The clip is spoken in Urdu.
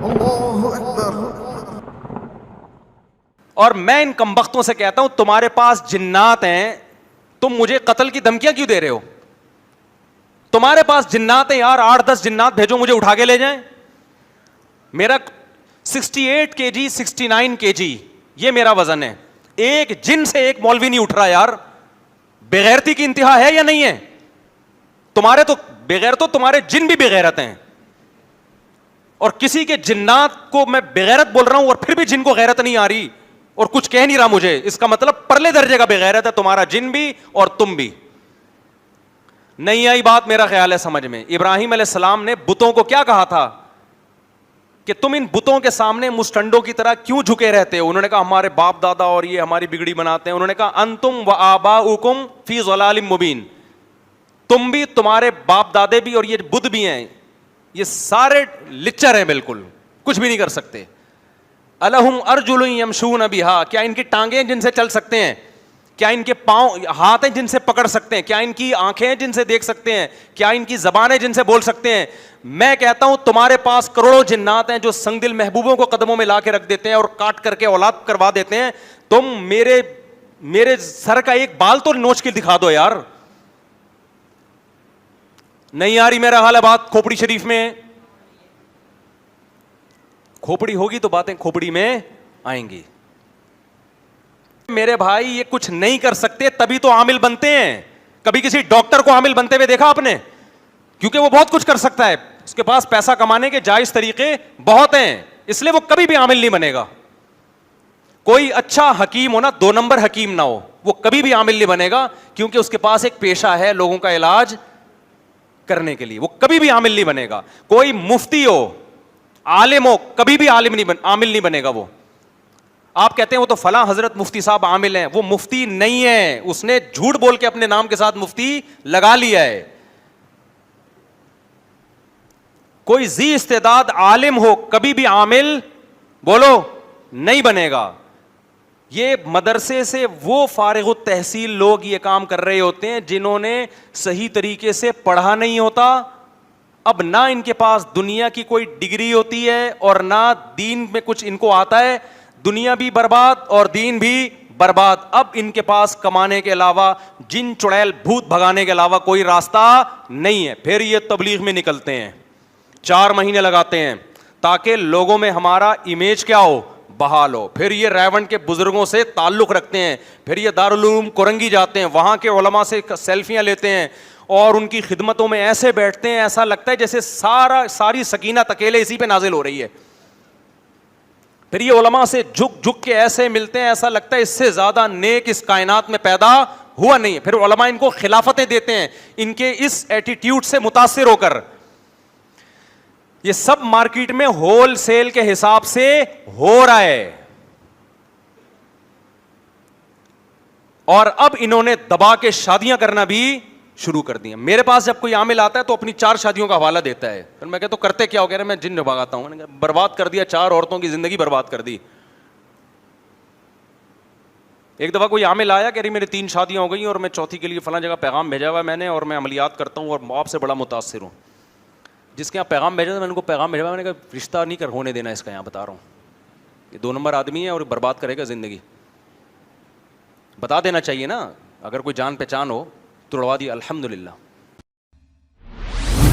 اللہ اکبر. اور میں ان کمبختوں سے کہتا ہوں تمہارے پاس جنات ہیں, تم مجھے قتل کی دھمکیاں کیوں دے رہے ہو؟ تمہارے پاس جنات ہیں یار, 8-10 جنات بھیجو مجھے اٹھا کے لے جائیں. میرا 68 kg 69 kg یہ میرا وزن ہے. ایک جن سے ایک مولوی نہیں اٹھ رہا یار. بغیرتی کی انتہا ہے یا نہیں ہے؟ تمہارے تو بغیر تو تمہارے جن بھی بغیرت ہیں, اور کسی کے جنات کو میں بغیرت بول رہا ہوں اور پھر بھی جن کو غیرت نہیں آ رہی اور کچھ کہہ نہیں رہا مجھے, اس کا مطلب پرلے درجے کا بغیرت ہے تمہارا جن بھی اور تم بھی. نہیں آئی بات میرا خیال ہے سمجھ میں. ابراہیم علیہ السلام نے بتوں کو کیا کہا تھا کہ تم ان بتوں کے سامنے مستنڈوں کی طرح کیوں جھکے رہتے ہو؟ انہوں نے کہا ہمارے باپ دادا اور یہ ہماری بگڑی بناتے ہیں. انہوں نے کہا انتم و آباؤکم فی ضلال مبین, تم بھی, تمہارے باپ دادے بھی اور یہ بدھ بھی ہیں, یہ سارے لچر ہیں, بالکل کچھ بھی نہیں کر سکتے. الہم ارجل یمشون بہا, کیا ان کی ٹانگیں جن سے چل سکتے ہیں؟ کیا ان کے پاؤں ہاتھ ہیں جن سے پکڑ سکتے ہیں؟ کیا ان کی آنکھیں ہیں جن سے دیکھ سکتے ہیں؟ کیا ان کی زبان ہے جن سے بول سکتے ہیں؟ میں کہتا ہوں تمہارے پاس کروڑوں جنات ہیں جو سنگ دل محبوبوں کو قدموں میں لا کے رکھ دیتے ہیں اور کاٹ کر کے اولاد کروا دیتے ہیں. تم میرے سر کا ایک بال تو نوچ کے دکھا دو یار. نہیں آ رہی میرا حال ہے بات کھوپڑی شریف میں؟ کھوپڑی ہوگی تو باتیں کھوپڑی میں آئیں گی. میرے بھائی یہ کچھ نہیں کر سکتے تبھی تو عامل بنتے ہیں. کبھی کسی ڈاکٹر کو عامل بنتے ہوئے دیکھا آپ نے؟ کیونکہ وہ بہت کچھ کر سکتا ہے, اس کے پاس پیسہ کمانے کے جائز طریقے بہت ہیں, اس لیے وہ کبھی بھی عامل نہیں بنے گا. کوئی اچھا حکیم ہو نا, 2 نمبر حکیم نہ ہو, وہ کبھی بھی عامل نہیں بنے گا, کیونکہ اس کے پاس ایک پیشہ ہے لوگوں کا علاج کرنے کے لیے, وہ کبھی بھی عامل نہیں بنے گا. کوئی مفتی ہو, عالم ہو, کبھی بھی عامل نہیں بنے گا. وہ آپ کہتے ہیں وہ تو فلاں حضرت مفتی صاحب عامل ہیں, وہ مفتی نہیں ہے, اس نے جھوٹ بول کے اپنے نام کے ساتھ مفتی لگا لیا ہے. کوئی ذی استعداد عالم ہو کبھی بھی عامل بولو نہیں بنے گا. یہ مدرسے سے وہ فارغ التحصیل لوگ یہ کام کر رہے ہوتے ہیں جنہوں نے صحیح طریقے سے پڑھا نہیں ہوتا. اب نہ ان کے پاس دنیا کی کوئی ڈگری ہوتی ہے اور نہ دین میں کچھ ان کو آتا ہے, دنیا بھی برباد اور دین بھی برباد. اب ان کے پاس کمانے کے علاوہ, جن چڑیل بھوت بھگانے کے علاوہ کوئی راستہ نہیں ہے. پھر یہ تبلیغ میں نکلتے ہیں, 4 مہینے لگاتے ہیں تاکہ لوگوں میں ہمارا امیج کیا ہو, بحال ہو. پھر یہ ریونڈ کے بزرگوں سے تعلق رکھتے ہیں, پھر یہ دارالعلوم کرنگی جاتے ہیں, وہاں کے علماء سے سیلفیاں لیتے ہیں اور ان کی خدمتوں میں ایسے بیٹھتے ہیں ایسا لگتا ہے جیسے ساری سکینت اکیلے اسی پہ نازل ہو رہی ہے. پھر یہ علماء سے جھک کے ایسے ملتے ہیں ایسا لگتا ہے اس سے زیادہ نیک اس کائنات میں پیدا ہوا نہیں ہے. پھر علماء ان کو خلافتیں دیتے ہیں ان کے اس ایٹیٹیوڈ سے متاثر ہو کر. یہ سب مارکیٹ میں ہول سیل کے حساب سے ہو رہا ہے, اور اب انہوں نے دبا کے شادیاں کرنا بھی شروع کر دی ہیں. میرے پاس جب کوئی عامل آتا ہے تو اپنی 4 شادیوں کا حوالہ دیتا ہے. پھر میں کہتا ہوں کرتے کیا ہو؟ کہہ رہے میں جن بھگاتا ہوں. برباد کر دیا, 4 عورتوں کی زندگی برباد کر دی. ایک دفعہ کوئی عامل آیا, کہہ رہی میری 3 شادیاں ہو گئی اور میں چوتھی کے لیے فلاں جگہ پیغام بھیجا ہوا ہے میں نے, اور میں عملیات کرتا ہوں اور آپ سے بڑا متاثر ہوں. جس کے یہاں پیغام بھیجا تھا میں نے کو پیغام بھیجا, میں نے کہا رشتہ نہیں ہونے دینا اس کا, یہاں بتا رہا ہوں یہ 2 نمبر آدمی ہے اور برباد کرے گا زندگی. بتا دینا چاہیے نا, اگر کوئی جان پہچان ہو توڑوا دی الحمدللہ.